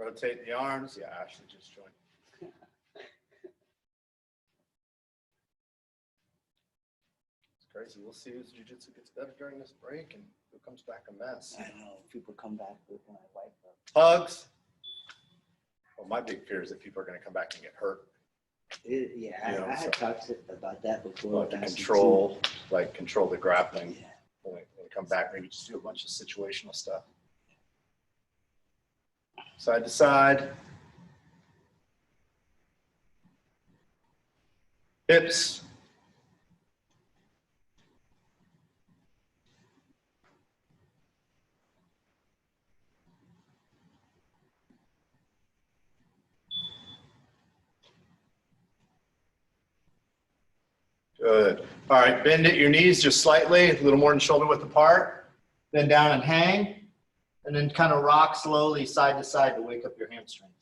Rotate the arms. Yeah, Ashley just joined. It's crazy. We'll see whose jiu-jitsu gets better during this break and who comes back a mess. I know. People come back with my wife. Hugs. Well, my big fear is that people are going to come back and get hurt. I had talked about that before. To control the grappling. Yeah. When they come back, maybe just do a bunch of situational stuff. Side to side. Hips. Good. All right, bend at your knees just slightly, a little more than shoulder width apart. Then down and hang. And then kind of rock slowly side to side to wake up your hamstrings.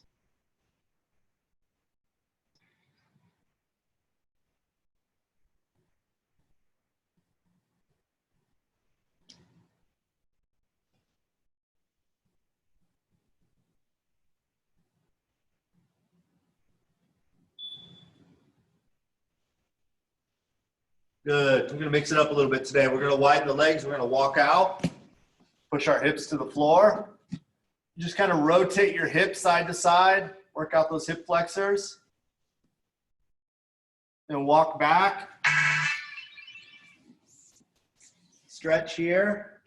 Good. We're going to mix it up a little bit today. We're going to widen the legs. We're going to walk out. Push our hips to the floor. Just kind of rotate your hips side to side. Work out those hip flexors. Then walk back. Stretch here.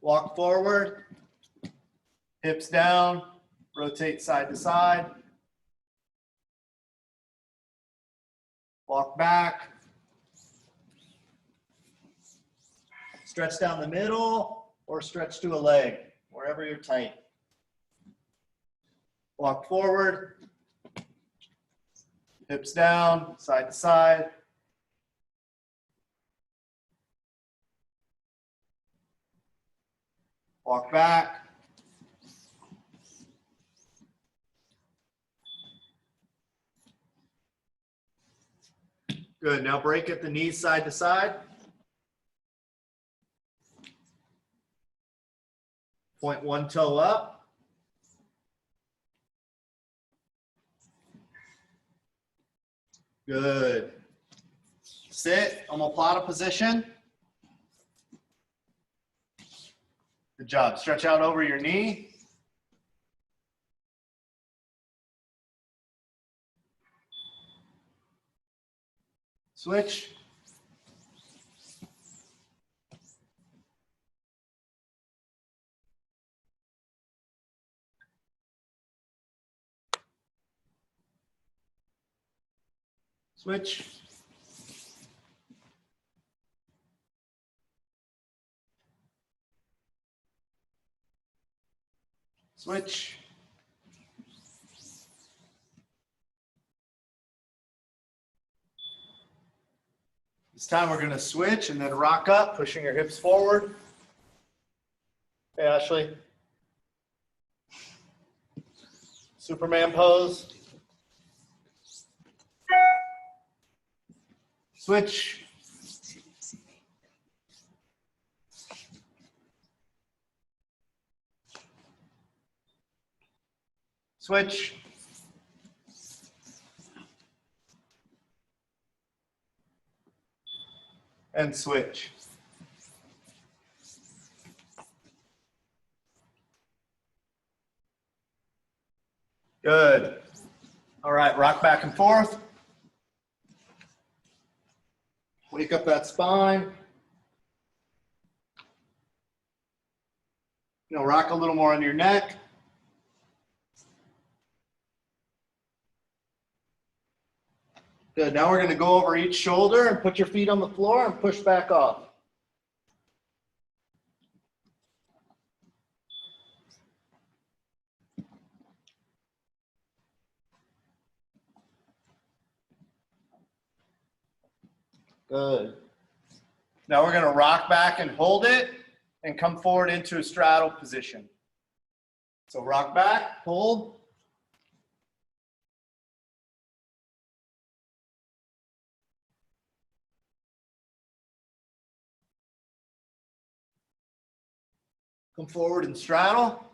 Walk forward. Hips down. Rotate side to side. Walk back. Stretch down the middle or stretch to a leg, wherever you're tight. Walk forward. Hips down, side to side. Walk back. Good. Now break at the knees side to side. Point one toe up. Good. Sit, omoplata position. Good job. Stretch out over your knee. Switch. Switch. Switch. This time we're going to switch and then rock up, pushing your hips forward. Hey, Ashley. Superman pose. Switch. Switch. And switch. Good. All right, rock back and forth. Wake up that spine. Rock a little more on your neck. Good. Now we're going to go over each shoulder and put your feet on the floor and push back off. Good. Now we're going to rock back and hold it and come forward into a straddle position. So rock back, hold. Come forward and straddle.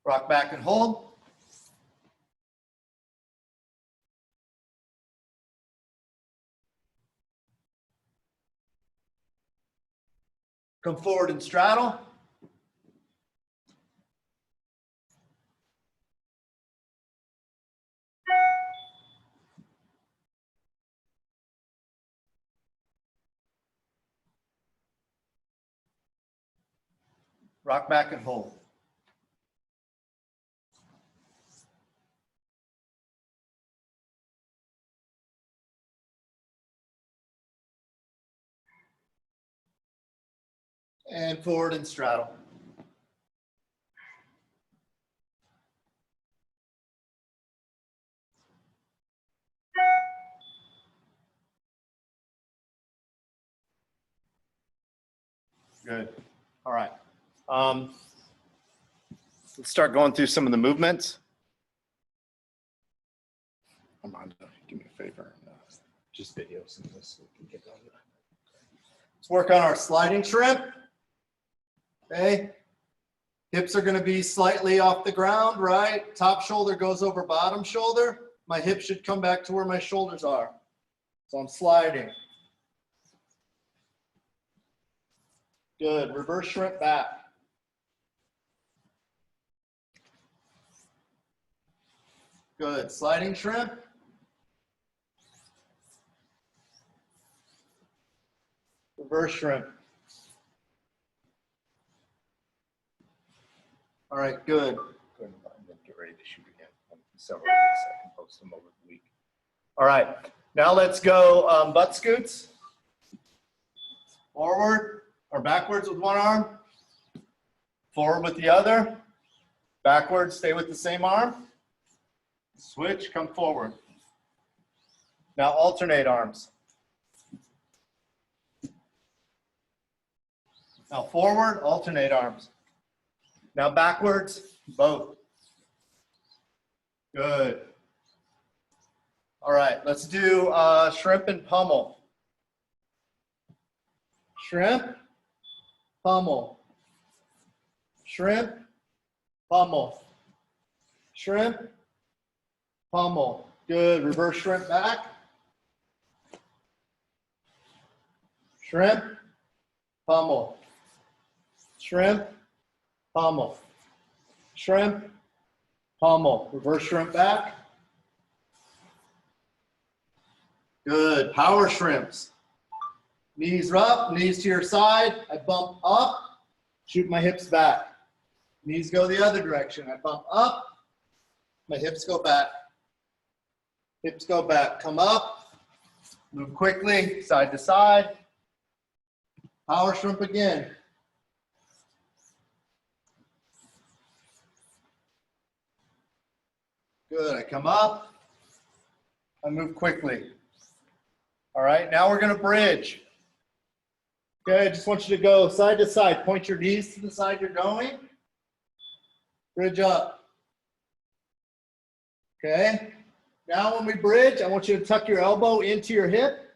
Rock back and hold. Come forward and straddle. Rock back and hold. And forward and straddle. Good. All right. Let's start going through some of the movements. Armando, do me a favor. Just video some of this so we can get on it. Let's work on our sliding shrimp. Okay. Hips are going to be slightly off the ground, right? Top shoulder goes over bottom shoulder. My hips should come back to where my shoulders are. So I'm sliding. Good. Reverse shrimp back. Good. Sliding shrimp. Reverse shrimp. All right, good. Go ahead and get ready to shoot again. Several days I can post them over the week. All right, now let's go butt scoots. Forward or backwards with one arm. Forward with the other. Backwards, stay with the same arm. Switch, come forward. Now alternate arms. Now forward, alternate arms. Now backwards, both. Good. All right, let's do shrimp and pummel. Shrimp, pummel. Shrimp, pummel. Shrimp, pummel. Good. Reverse shrimp back. Shrimp, pummel. Shrimp, pummel. Shrimp, pummel. Reverse shrimp back. Good. Power shrimps. Knees up, knees to your side. I bump up, shoot my hips back. Knees go the other direction. I bump up, my hips go back. Hips go back. Come up, move quickly, side to side. Power shrimp again. Good. I come up, I move quickly. All right, now we're going to bridge. Okay, I just want you to go side to side. Point your knees to the side you're going. Bridge up. Okay, now when we bridge, I want you to tuck your elbow into your hip.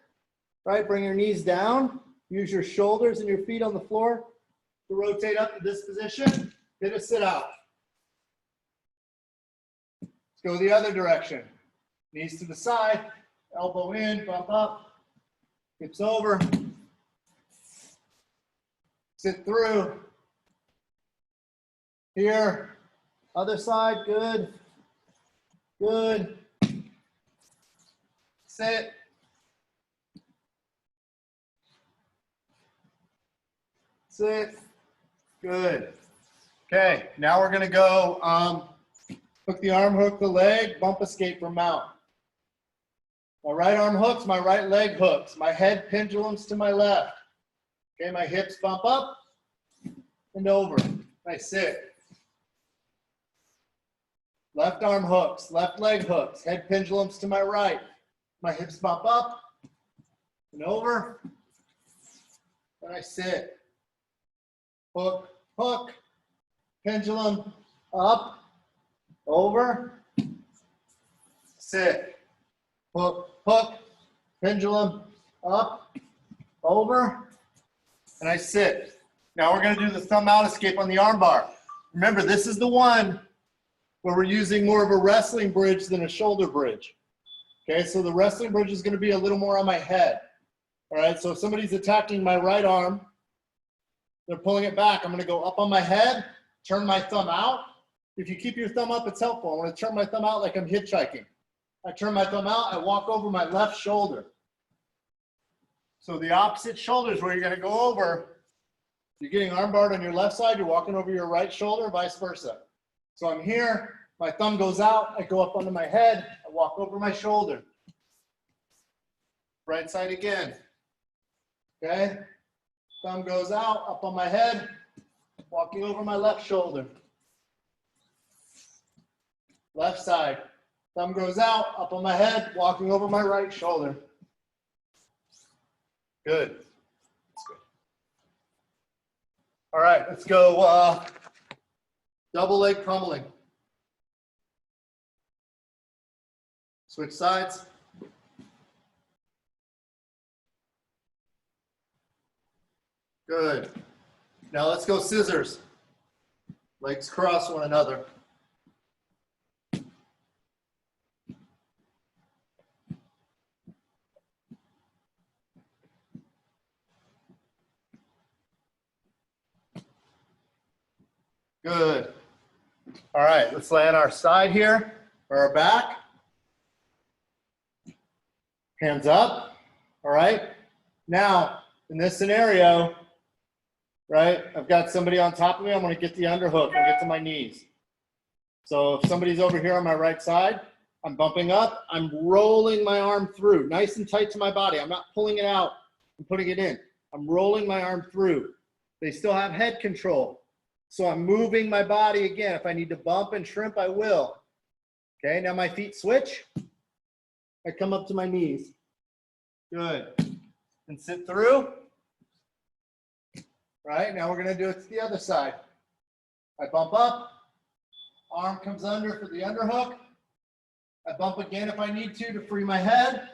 Right, bring your knees down. Use your shoulders and your feet on the floor to rotate up to this position. Hit a sit out. Let's go the other direction. Knees to the side, elbow in, bump up. Hips over, sit through, here, other side, good, good, sit, sit, good. Okay, now we're gonna go hook the arm, hook the leg, bump escape for mount. My right arm hooks, my right leg hooks. My head pendulums to my left. Okay, my hips bump up and over. I sit. Left arm hooks, left leg hooks. Head pendulums to my right. My hips bump up and over. And I sit. Hook, hook, pendulum, up, over, sit, hook, hook, pendulum, up, over, and I sit. Now we're going to do the thumb out escape on the arm bar. Remember, this is the one where we're using more of a wrestling bridge than a shoulder bridge. Okay, so the wrestling bridge is going to be a little more on my head. All right, so if somebody's attacking my right arm, they're pulling it back. I'm going to go up on my head, turn my thumb out. If you keep your thumb up, it's helpful. I'm going to turn my thumb out like I'm hitchhiking. I turn my thumb out, I walk over my left shoulder. So the opposite shoulder is where you're going to go over. You're getting arm barred on your left side, you're walking over your right shoulder, vice versa. So I'm here, my thumb goes out, I go up under my head, I walk over my shoulder. Right side again. Okay? Thumb goes out, up on my head, walking over my left shoulder. Left side. Thumb goes out, up on my head, walking over my right shoulder. Good. That's good. All right, let's go double leg pummeling. Switch sides. Good. Now let's go scissors. Legs cross one another. Good. All right, let's lay on our side here, or our back. Hands up. All right. Now, in this scenario, right, I've got somebody on top of me. I'm going to get the underhook and get to my knees. So if somebody's over here on my right side, I'm bumping up. I'm rolling my arm through, nice and tight to my body. I'm not pulling it out and putting it in. I'm rolling my arm through. They still have head control. So I'm moving my body again. If I need to bump and shrimp, I will. Okay, now my feet switch. I come up to my knees. Good. And sit through. Right, now we're going to do it to the other side. I bump up. Arm comes under for the underhook. I bump again if I need to free my head.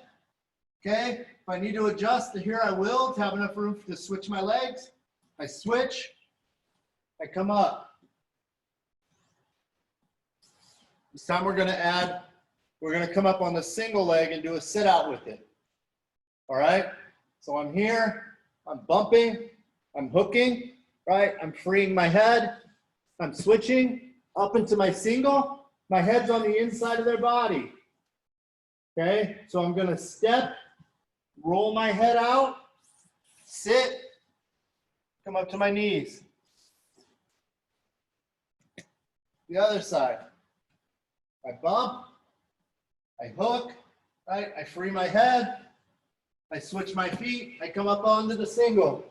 Okay, if I need to adjust to here, I will to have enough room to switch my legs. I switch. I come up. This time we're going to come up on the single leg and do a sit out with it. All right, so I'm here, I'm bumping, I'm hooking, right? I'm freeing my head, I'm switching up into my single. My head's on the inside of their body. Okay, so I'm going to step, roll my head out, sit, come up to my knees. The other side. I bump, I hook, right? I free my head, I switch my feet, I come up onto the single.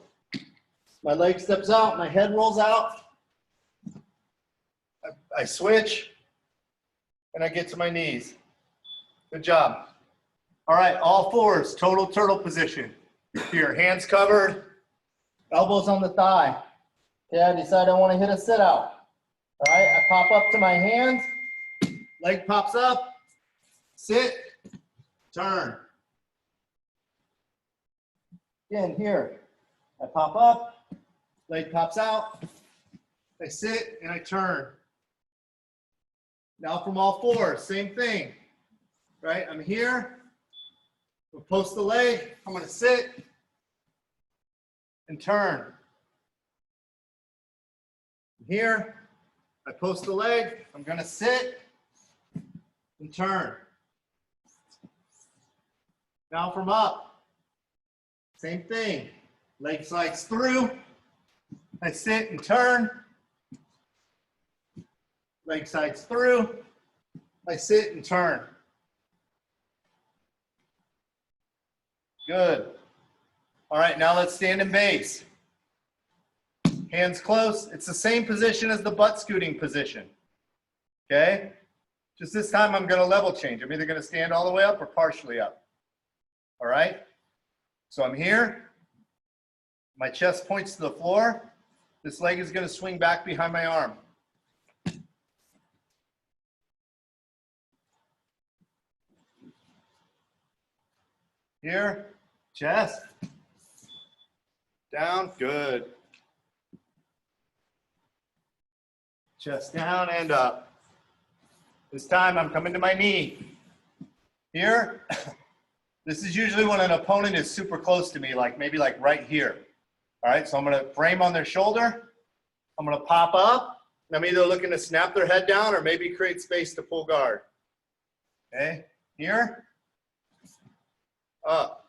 My leg steps out, my head rolls out, I switch, and I get to my knees. Good job. All right, all fours, total turtle position. Here, hands covered, elbows on the thigh. Okay, I decide I want to hit a sit out. All right, I pop up to my hands, leg pops up, sit, turn. Again, here, I pop up, leg pops out, I sit and I turn. Now from all fours, same thing, right? I'm here, we'll post the leg, I'm gonna sit and turn. I'm here, I post the leg, I'm gonna sit and turn. Now from up, same thing. Leg slides through, I sit and turn. Leg slides through, I sit and turn. Good. All right, now let's stand in base. Hands close. It's the same position as the butt scooting position. Okay? Just this time I'm going to level change. I'm either going to stand all the way up or partially up. All right? So I'm here. My chest points to the floor. This leg is going to swing back behind my arm. Here, chest. Down, good. Chest down and up. This time I'm coming to my knee. Here, this is usually when an opponent is super close to me, like maybe like right here. All right, so I'm gonna frame on their shoulder. I'm gonna pop up. And I'm either looking to snap their head down or maybe create space to pull guard. Okay, here, up,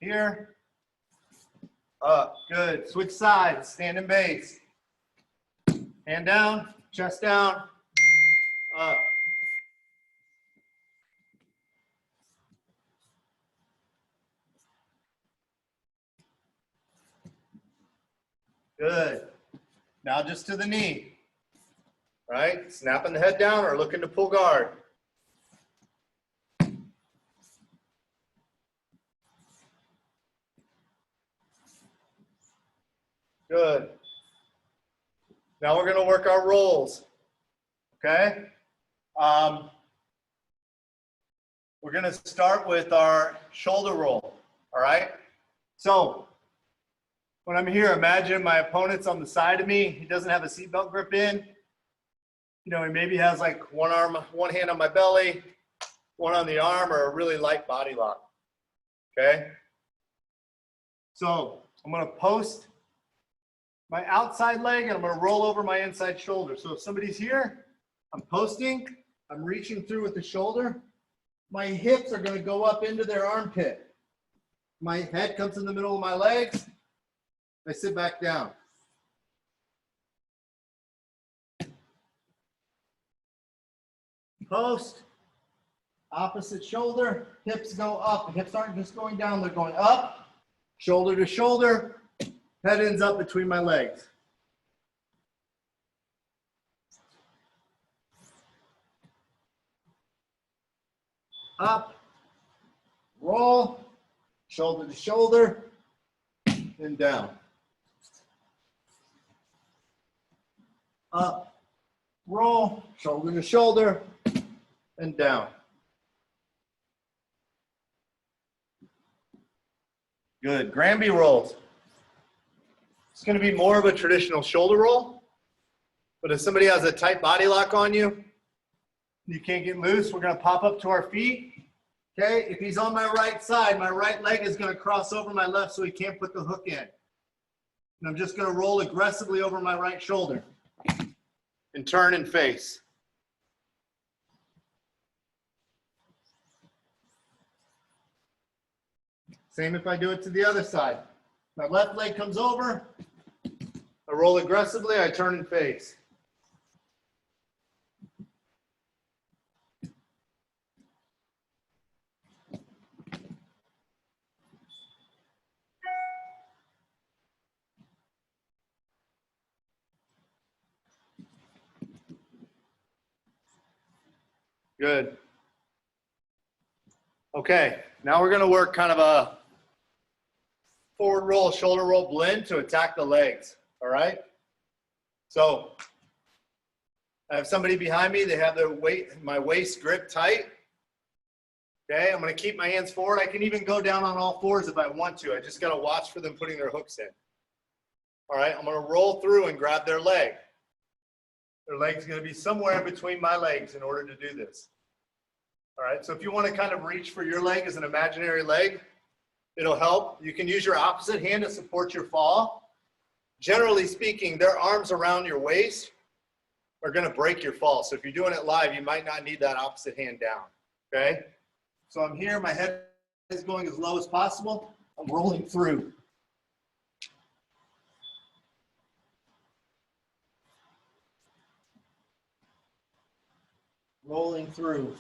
here, up, good. Switch sides, stand in base. Hand down, chest down, up. Good. Now just to the knee. Right? Snapping the head down or looking to pull guard. Good. Now we're going to work our rolls. Okay? We're going to start with our shoulder roll. All right? So, when I'm here, imagine my opponent's on the side of me. He doesn't have a seatbelt grip in. You know, he maybe has like one hand on my belly, one on the arm, or a really light body lock. Okay? So, I'm going to post my outside leg and I'm going to roll over my inside shoulder. So if somebody's here, I'm posting, I'm reaching through with the shoulder. My hips are going to go up into their armpit. My head comes in the middle of my legs. I sit back down. Post, opposite shoulder, hips go up. The hips aren't just going down, they're going up, shoulder to shoulder. Head ends up between my legs. Up, roll, shoulder to shoulder, and down. Up, roll, shoulder to shoulder, and down. Good. Granby rolls. It's going to be more of a traditional shoulder roll, but if somebody has a tight body lock on you, you can't get loose, we're going to pop up to our feet. Okay, if he's on my right side, my right leg is going to cross over my left so he can't put the hook in. And I'm just going to roll aggressively over my right shoulder and turn and face. Same if I do it to the other side. My left leg comes over, I roll aggressively, I turn and face. Good. Okay, now we're going to work kind of a forward roll, shoulder roll blend to attack the legs. All right? So I have somebody behind me. They have their my waist grip tight. Okay, I'm going to keep my hands forward. I can even go down on all fours if I want to. I just got to watch for them putting their hooks in. All right, I'm going to roll through and grab their leg. Their leg's going to be somewhere between my legs in order to do this. All right, so if you want to kind of reach for your leg as an imaginary leg, it'll help. You can use your opposite hand to support your fall. Generally speaking, their arms around your waist are going to break your fall. So if you're doing it live, you might not need that opposite hand down. Okay, so I'm here. My head is going as low as possible. I'm rolling through. Rolling through.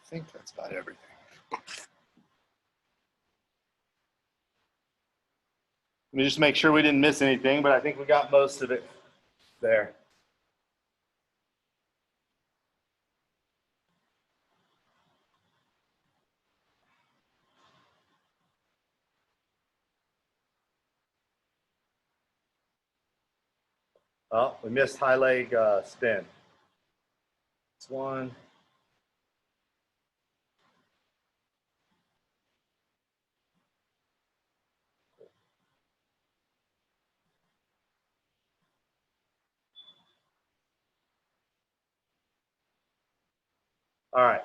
I think that's about everything. Let me just make sure we didn't miss anything, but I think we got most of it there. Oh, we missed high leg spin. It's one. All right.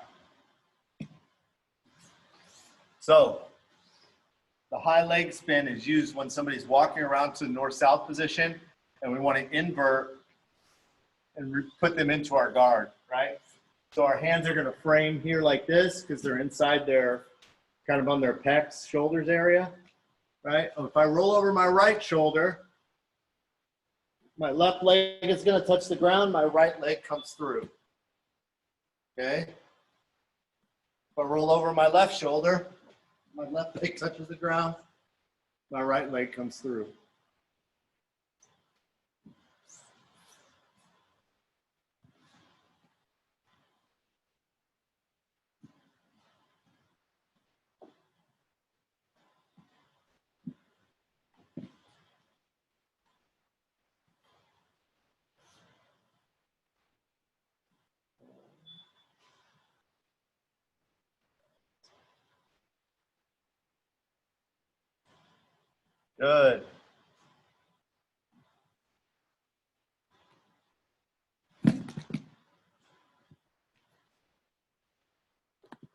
So the high leg spin is used when somebody's walking around to the north-south position and we want to invert and put them into our guard, right? So our hands are going to frame here like this because they're inside their, kind of on their pecs, shoulders area, right? If I roll over my right shoulder, my left leg is going to touch the ground, my right leg comes through, okay? If I roll over my left shoulder, my left leg touches the ground, my right leg comes through. Good.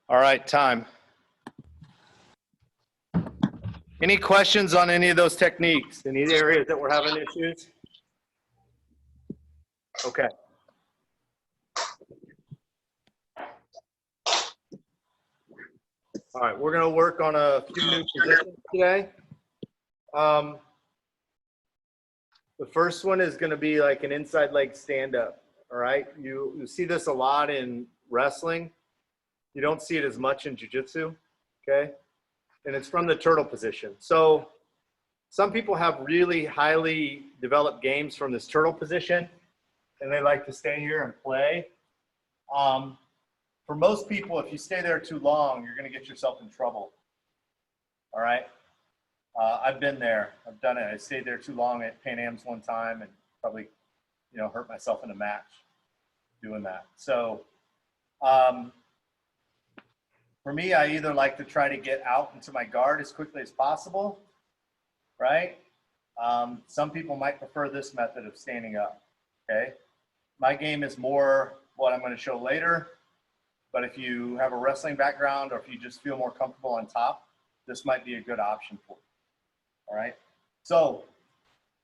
All right, time. Any questions on any of those techniques? Any areas that we're having issues? Okay. All right, we're going to work on a few new positions today. The first one is going to be like an inside leg stand-up. All right, you see this a lot in wrestling. You don't see it as much in jiu-jitsu, okay? And it's from the turtle position. So some people have really highly developed games from this turtle position, and they like to stay here and play. For most people, if you stay there too long, you're going to get yourself in trouble. All right? I've been there. I've done it. I stayed there too long at Pan Am's one time and probably, hurt myself in a match doing that. So for me, I either like to try to get out into my guard as quickly as possible, right? Some people might prefer this method of standing up, okay? My game is more what I'm going to show later, but if you have a wrestling background or if you just feel more comfortable on top, this might be a good option for you, all right? So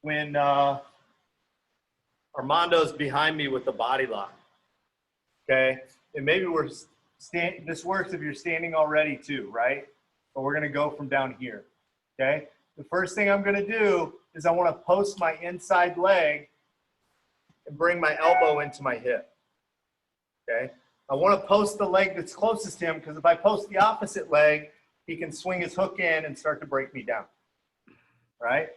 when Armando's behind me with the body lock, okay? And maybe this works if you're standing already too, right? But we're gonna go from down here, okay? The first thing I'm gonna do is I wanna post my inside leg and bring my elbow into my hip, okay? I wanna post the leg that's closest to him because if I post the opposite leg, he can swing his hook in and start to break me down, right?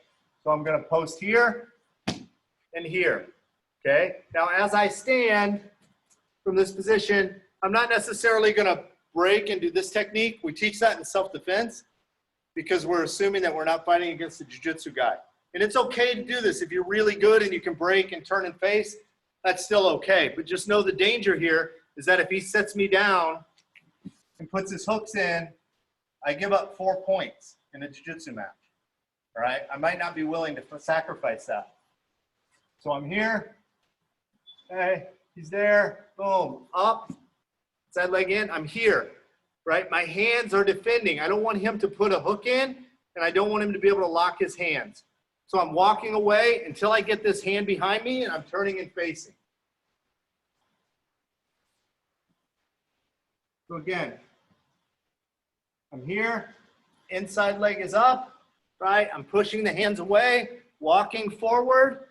So I'm gonna post here and here, okay? Now as I stand from this position, I'm not necessarily gonna break and do this technique. We teach that in self-defense because we're assuming that we're not fighting against a jiu-jitsu guy. And it's okay to do this. If you're really good and you can break and turn and face, that's still okay. But just know the danger here is that if he sets me down and puts his hooks in, I give up 4 points in a jiu-jitsu match, all right? I might not be willing to sacrifice that. So I'm here, okay, he's there, boom, up, side leg in, I'm here, right? My hands are defending. I don't want him to put a hook in, and I don't want him to be able to lock his hands. So I'm walking away until I get this hand behind me, and I'm turning and facing. So again, I'm here, inside leg is up, right? I'm pushing the hands away, walking forward,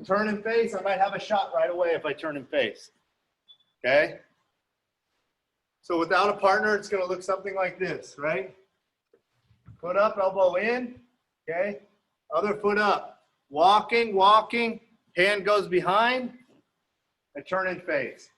turn and face. I might have a shot right away if I turn and face, okay? So without a partner, it's gonna look something like this, right? Foot up, elbow in, okay? Other foot up, walking, walking, hand goes behind, I turn and face.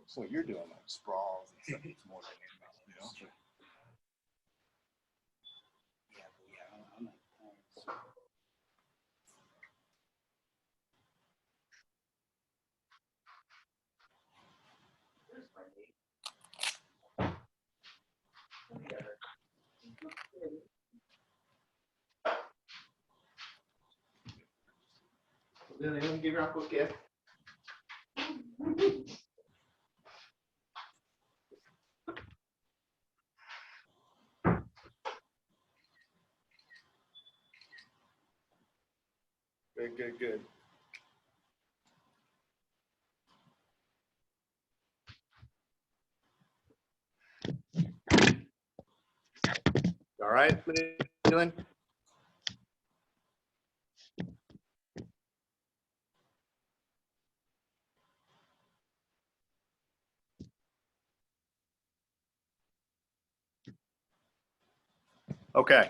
So what you're doing, like sprawls and stuff, it's more than you know. I'm Let me give you a quick gift. Good, good, good. All right, what are you doing? Okay.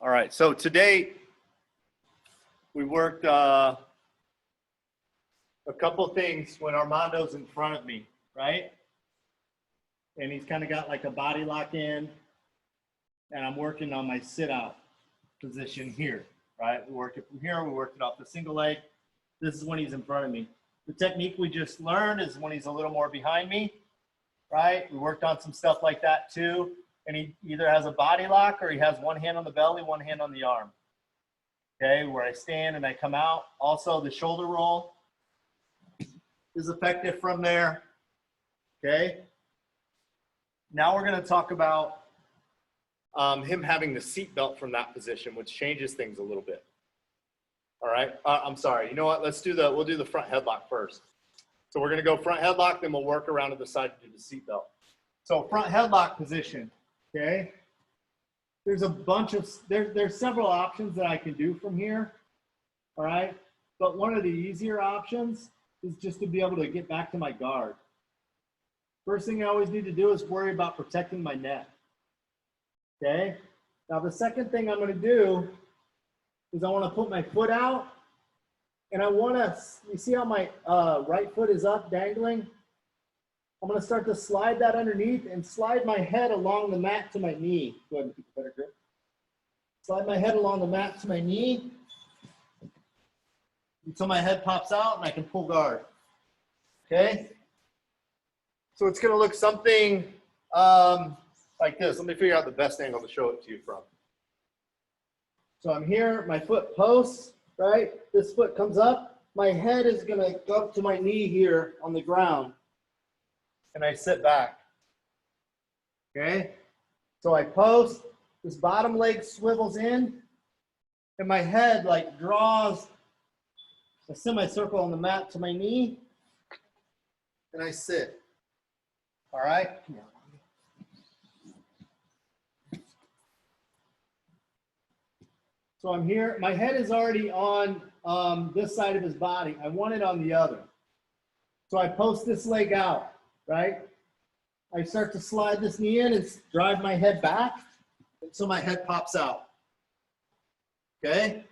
All right, so today we worked a couple things when Armando's in front of me, right? And he's kind of got like a body lock in, and I'm working on my sit out position here, right? We worked it from here, we worked it off the single leg. This is when he's in front of me. The technique we just learned is when he's a little more behind me, right? We worked on some stuff like that too. And he either has a body lock or he has one hand on the belly, one hand on the arm. Okay, where I stand and I come out. Also, the shoulder roll is effective from there. Okay. Now we're going to talk about him having the seat belt from that position, which changes things a little bit. All right. I'm sorry. You know what? We'll do the front headlock first. So we're going to go front headlock, then we'll work around to the side to do the seat belt. So front headlock position. Okay. There's a bunch of, there's several options that I can do from here. All right. But one of the easier options is just to be able to get back to my guard. First thing I always need to do is worry about protecting my neck. Okay. Now the second thing I'm going to do is I want to put my foot out, and I want to, you see how my right foot is up dangling? I'm going to start to slide that underneath and slide my head along the mat to my knee. Go ahead and keep a better grip. Slide my head along the mat to my knee until my head pops out and I can pull guard. Okay? So it's going to look something like this. Let me figure out the best angle to show it to you from. So I'm here, my foot posts, right? This foot comes up. My head is going to go up to my knee here on the ground. And I sit back. Okay? So I post, this bottom leg swivels in, and my head like draws a semicircle on the mat to my knee, and I sit. All right? Come here. So I'm here, my head is already on this side of his body. I want it on the other. So I post this leg out. Right? I start to slide this knee in and drive my head back until my head pops out. Okay?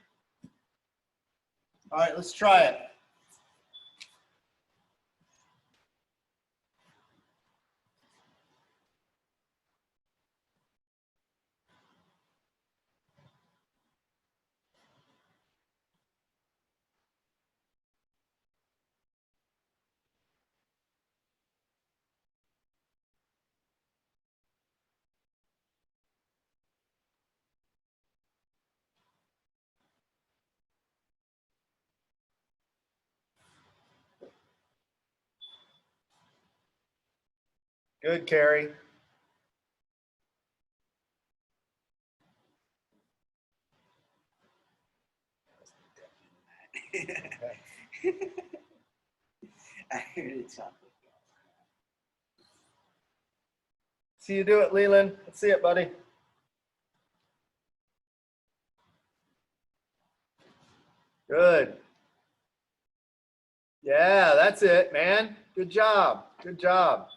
All right, let's try it. Good, Carrie. I heard it something. See you do it, Leland. Let's see it, buddy. Good. Yeah, that's it, man. Good job. Good job.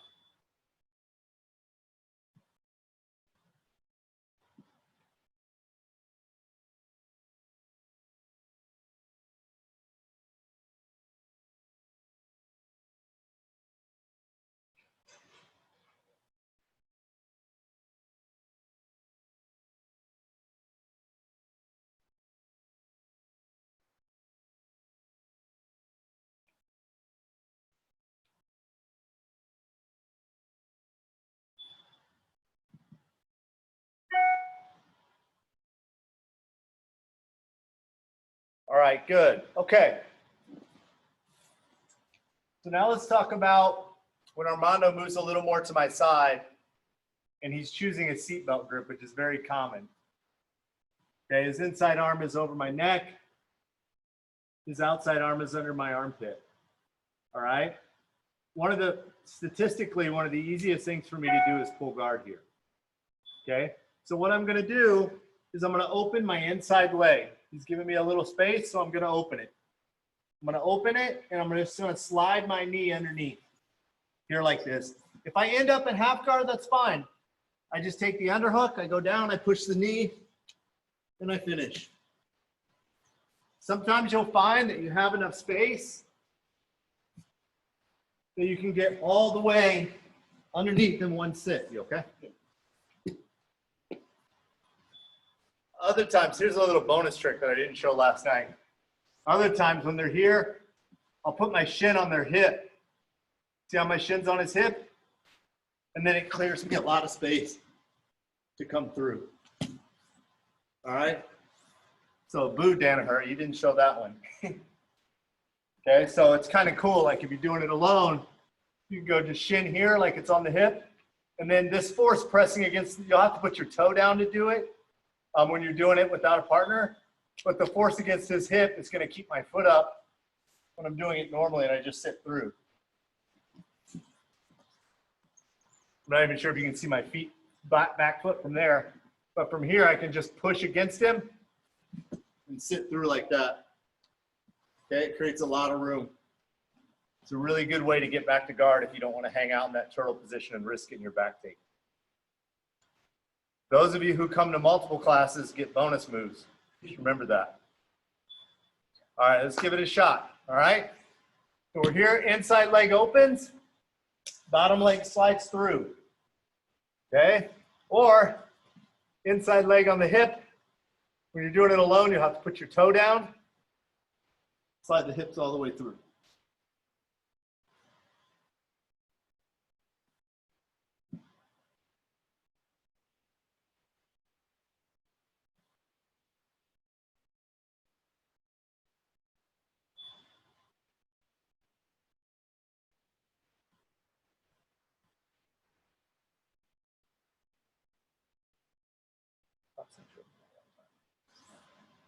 All right, good. Okay. So now let's talk about when Armando moves a little more to my side and he's choosing a seatbelt grip, which is very common. Okay, his inside arm is over my neck. His outside arm is under my armpit. All right. Statistically, one of the easiest things for me to do is pull guard here. Okay. So what I'm going to do is I'm going to open my inside leg. He's giving me a little space, so I'm going to open it. I'm going to open it, and I'm just going to slide my knee underneath here like this. If I end up in half guard, that's fine. I just take the underhook, I go down, I push the knee, and I finish. Sometimes you'll find that you have enough space that you can get all the way underneath in one sit. You okay? Other times, here's a little bonus trick that I didn't show last night. Other times when they're here, I'll put my shin on their hip. See how my shin's on his hip? And then it clears me a lot of space to come through. All right? So boo, Danaher, you didn't show that one. Okay, so it's kind of cool. Like if you're doing it alone, you can go just shin here like it's on the hip. And then this force pressing against, you'll have to put your toe down to do it when you're doing it without a partner. But the force against his hip is going to keep my foot up when I'm doing it normally, and I just sit through. I'm not even sure if you can see my feet, back foot from there. But from here, I can just push against him and sit through like that. Okay, it creates a lot of room. It's a really good way to get back to guard if you don't want to hang out in that turtle position and risk getting your back taken. Those of you who come to multiple classes get bonus moves. Just remember that. All right, let's give it a shot. All right. So we're here, inside leg opens, bottom leg slides through. Okay. Or inside leg on the hip. When you're doing it alone, you'll have to put your toe down, slide the hips all the way through.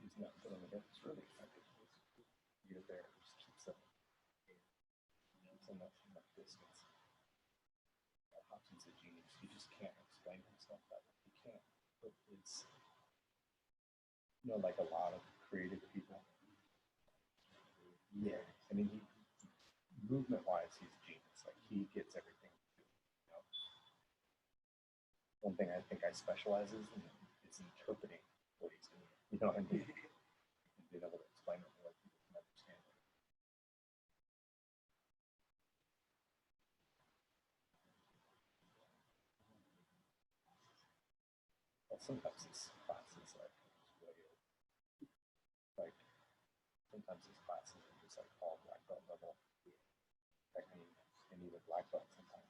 Using that foot on the hip is really effective. You're there, just keeps up. Keeps enough distance. Hobson's a genius. He just can't explain himself that way. He can't. But it's, you know, like a lot of creative people. Yeah. I mean, movement-wise, he's a genius. Like, he gets everything. You know? One thing I think I specialize in is interpreting what he's doing. You know what I mean? Being able to explain it in a way people can understand it. Well, sometimes this class is like sometimes these classes are just like all black belt level technique and even black belt sometimes.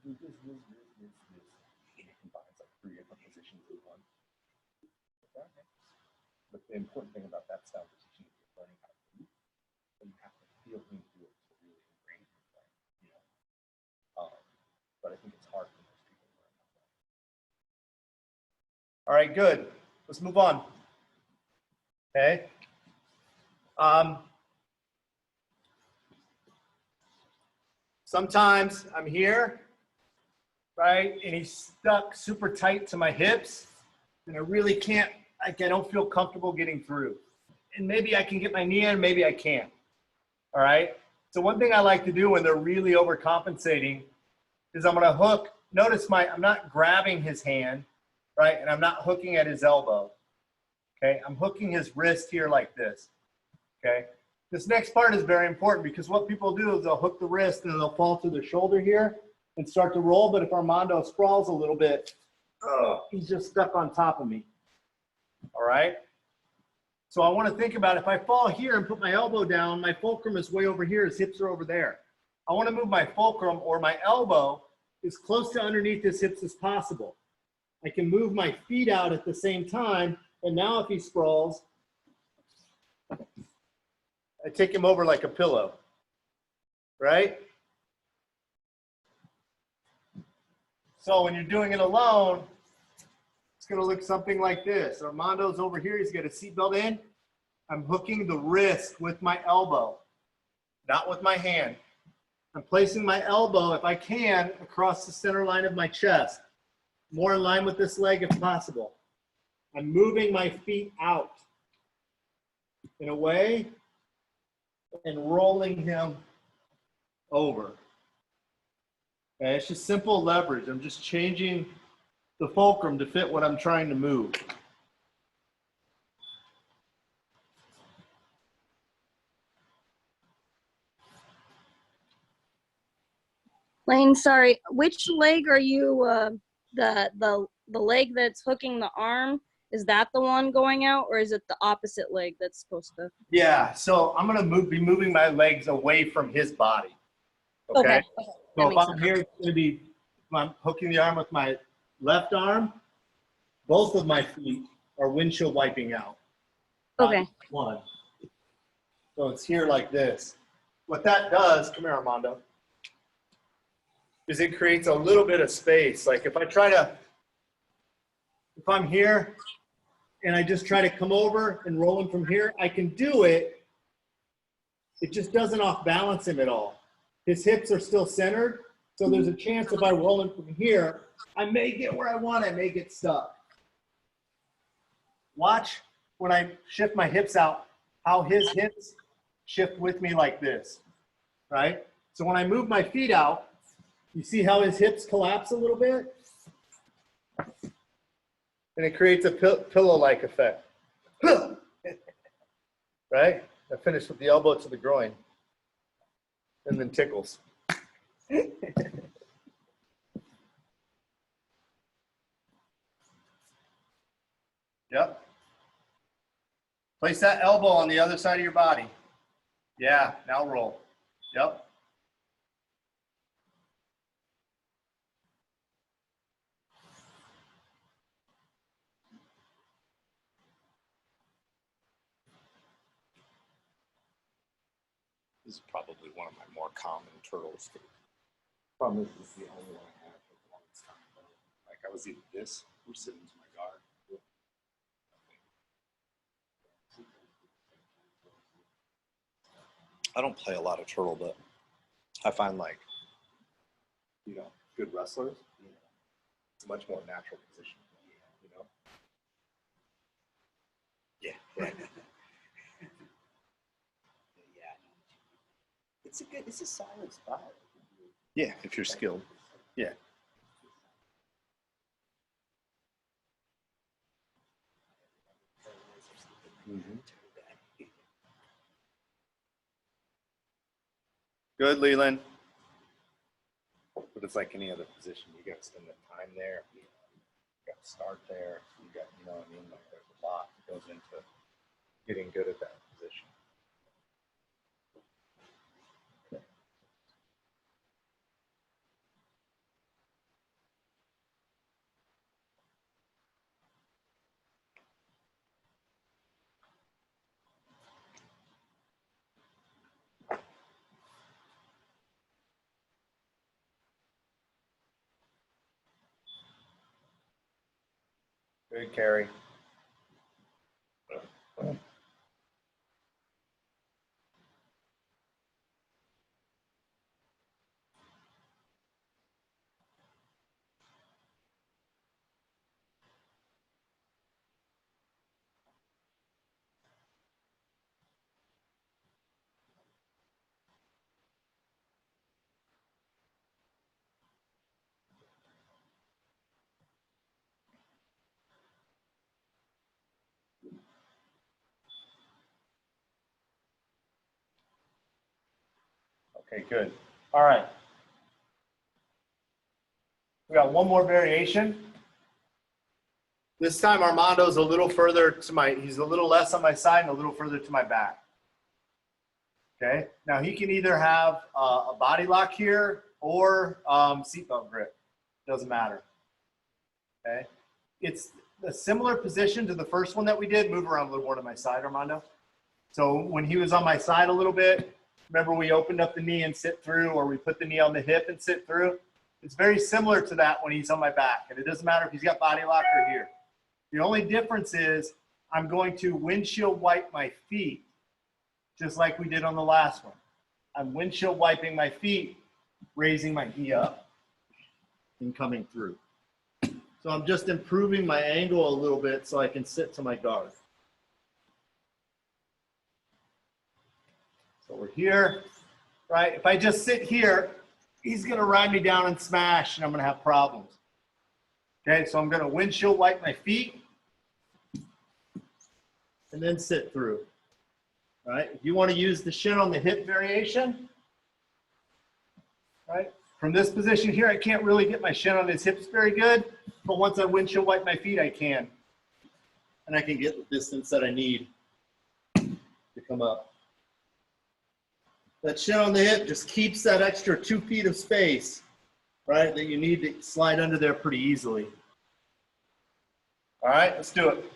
It combines like 3 different positions in one. But the important thing about that style is teaching you learning how to move, but you have to feel him do it to really ingrain it, right? You know. But I think it's hard for most people to learn that way. All right, good. Let's move on. Okay. Sometimes I'm here, right, and he's stuck super tight to my hips, and I really can't. I don't feel comfortable getting through. And maybe I can get my knee in, maybe I can't. All right. So one thing I like to do when they're really overcompensating is I'm going to hook. Notice I'm not grabbing his hand, right? And I'm not hooking at his elbow. Okay. I'm hooking his wrist here like this. Okay. This next part is very important because what people do is they'll hook the wrist and then they'll fall to the shoulder here and start to roll. But if Armando sprawls a little bit, he's just stuck on top of me. All right. So I want to think about if I fall here and put my elbow down, my fulcrum is way over here, his hips are over there. I want to move my fulcrum or my elbow as close to underneath his hips as possible. I can move my feet out at the same time And now if he sprawls, I take him over like a pillow, right? So when you're doing it alone, it's going to look something like this. Armando's over here. He's got a seatbelt in. I'm hooking the wrist with my elbow, not with my hand. I'm placing my elbow, if I can, across the center line of my chest, more in line with this leg if possible. I'm moving my feet out in a way and rolling him over. Okay, it's just simple leverage. I'm just changing the fulcrum to fit what I'm trying to move. Lane, sorry, which leg are you, the leg that's hooking the arm, is that the one going out, or is it the opposite leg that's supposed to? Yeah, so I'm gonna be moving my legs away from his body. Okay. That So if makes I'm sense. here, it's gonna be, if I'm hooking the arm with my left arm, both of my feet are windshield wiping out. Not Okay. one. So it's here like this. What that does, come here, Armando, is it creates a little bit of space. Like if I'm here and I just try to come over and roll him from here, I can do it. It just doesn't off balance him at all. His hips are still centered. So there's a chance if I roll him from here, I may get where I want, I may get stuck. Watch when I shift my hips out, how his hips shift with me like this, right? So when I move my feet out, you see how his hips collapse a little bit? And it creates a pillow-like effect. Right? I finish with the elbow to the groin. And then tickles. Yep. Place that elbow on the other side of your body. Yeah, now roll. Yep. This is probably one of my more common turtles. Problem is, this is the only one I have for the longest time. Like I was either this or sitting to my guard. I don't play a lot of turtle, but I find like, you know, good wrestlers, it's a much more natural position, you know? Yeah. It's a solid spot. Yeah, if you're skilled. Yeah. Mm-hmm. Good, Leland. But it's like any other position. You got to spend the time there. You got to start there. You got, you know what I mean? Like there's a lot that goes into getting good at that position. Good, Carrie. Okay, good. All right. We got one more variation. This time Armando's a little further to he's a little less on my side and a little further to my back. Okay, now he can either have a body lock here or seatbelt grip. Doesn't matter. Okay, it's a similar position to the first one that we did. Move around a little more to my side, Armando. So when he was on my side a little bit, remember we opened up the knee and sit through, or we put the knee on the hip and sit through? It's very similar to that when he's on my back. And it doesn't matter if he's got body lock or here. The only difference is I'm going to windshield wipe my feet, just like we did on the last one. I'm windshield wiping my feet, raising my knee up and coming through. So I'm just improving my angle a little bit so I can sit to my guard. So we're here, right? If I just sit here, he's gonna ride me down and smash and I'm gonna have problems. Okay, so I'm gonna windshield wipe my feet and then sit through. All right, if you wanna use the shin on the hip variation, right? From this position here, I can't really get my shin on his hips very good, but once I windshield wipe my feet, I can. And I can get the distance that I need to come up. That shin on the hip just keeps that extra 2 feet of space, right, that you need to slide under there pretty easily. All right, let's do it.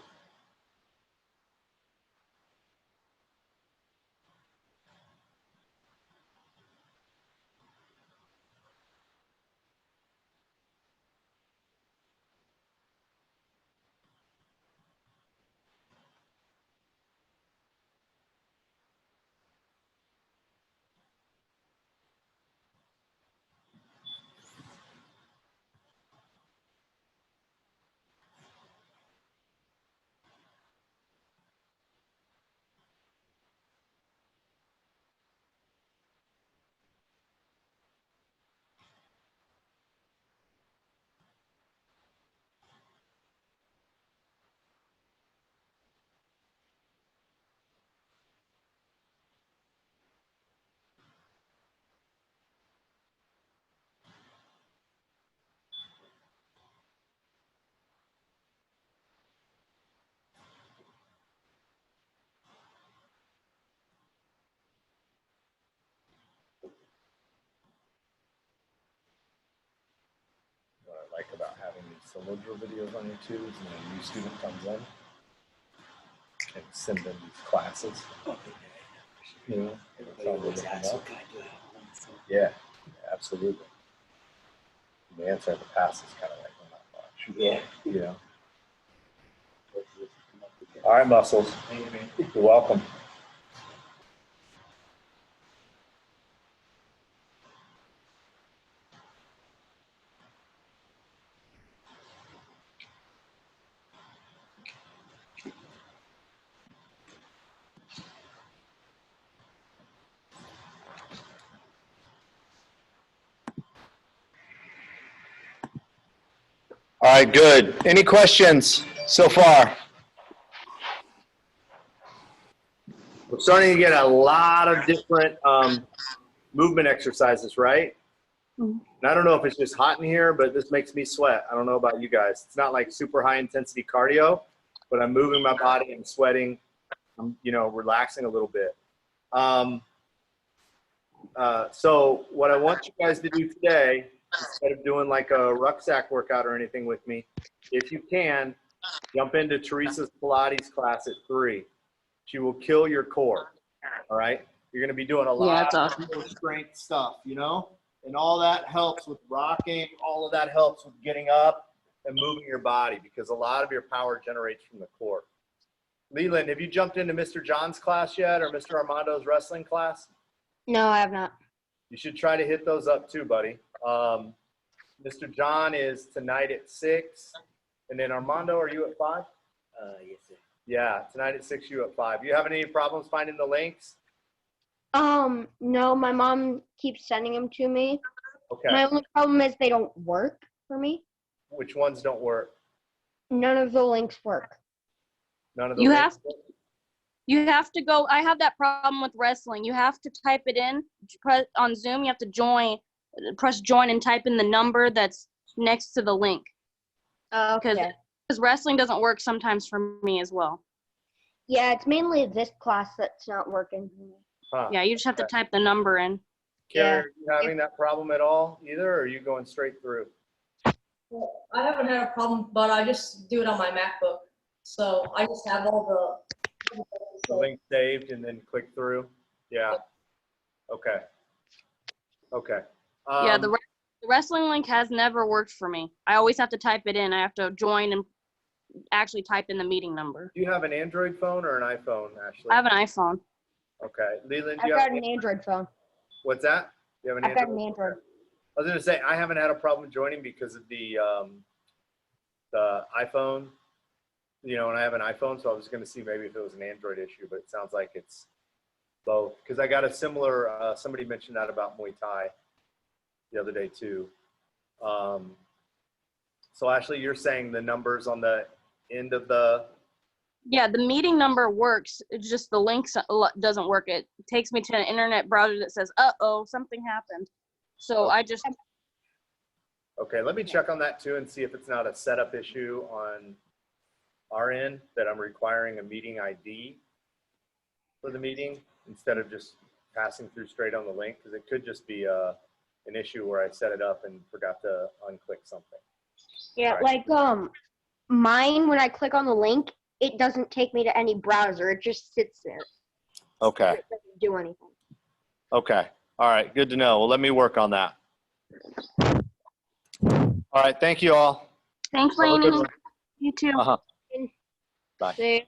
What I like about having these solo drill videos on YouTube is when a new student comes in, and send them these classes. You know, it's all Everybody looking asks up. what kind do I want, so. Yeah, absolutely. The answer at the pass is kind of like, well, not much. Yeah. You know. All right, muscles. You're welcome. All right, good. Any questions so far? We're starting to get a lot of different movement exercises, right? Mhm. And I don't know if it's just hot in here, but this makes me sweat. I don't know about you guys. It's not like super high intensity cardio, but I'm moving my body and sweating. I'm, you know, relaxing a little bit. So what I want you guys to do today, instead of doing like a rucksack workout or anything with me, if you can, jump into Teresa's Pilates class at 3. She will kill your core. All right. You're going to be doing a lot that's awesome. of core strength stuff, you know, and all that helps with rocking. All of that helps with getting up and moving your body because a lot of your power generates from the core. Leland, have you jumped into Mr. John's class yet or Mr. Armando's wrestling class? No, I have not. You should try to hit those up too, buddy. Mr. John is tonight at 6. And then Armando, are you at 5? Yes, sir. Yeah, tonight at 6, you at 5. You having any problems finding the links? No, my mom keeps sending them to me. Okay. My only problem is they don't work for me. Which ones don't work? None of the links work. None of the You links? You have to go. I have that problem with wrestling. You have to type it in. Press on Zoom. You have to press join and type in the number that's next to the link. Okay. Because wrestling doesn't work sometimes for me as well. Yeah, it's mainly this class that's not working for me. Huh. Yeah, you just have to type the number in. Carrie, are you having that problem at all either, or are you going straight through? Well, I haven't had a problem, but I just do it on my MacBook. So I just have all The link saved and then click through. Yeah. Okay. Okay. Yeah, the wrestling link has never worked for me. I always have to type it in. I have to join and actually type in the meeting number. Do you have an Android phone or an iPhone, Ashley? I have an iPhone. Okay. Leland, do I've you got have an Android phone. What's that? You have an I've got Android? an Android. Okay. I was gonna say I haven't had a problem joining because of the iPhone. You know, and I have an iPhone, so I was gonna see maybe if it was an Android issue, but it sounds like it's both. Because I got a similar. Somebody mentioned that about Muay Thai the other day too. So Ashley, you're saying the numbers on the end of the Yeah, the meeting number works. It's just the link doesn't work. It takes me to an internet browser that says, "Uh-oh, something happened." So I just Okay, let me check on that too and see if it's not a setup issue on our end that I'm requiring a meeting ID for the meeting instead of just passing through straight on the link, because it could just be an issue where I set it up and forgot to unclick something. Yeah, Alright. like mine, when I click on the link, it doesn't take me to any browser. It just sits there. Okay. It doesn't do anything. Okay. All right. Good to know. Well, let me work on that. All right. Thank you all. thanks, Have a good Lainey. one. You too. Uh-huh. Bye. See?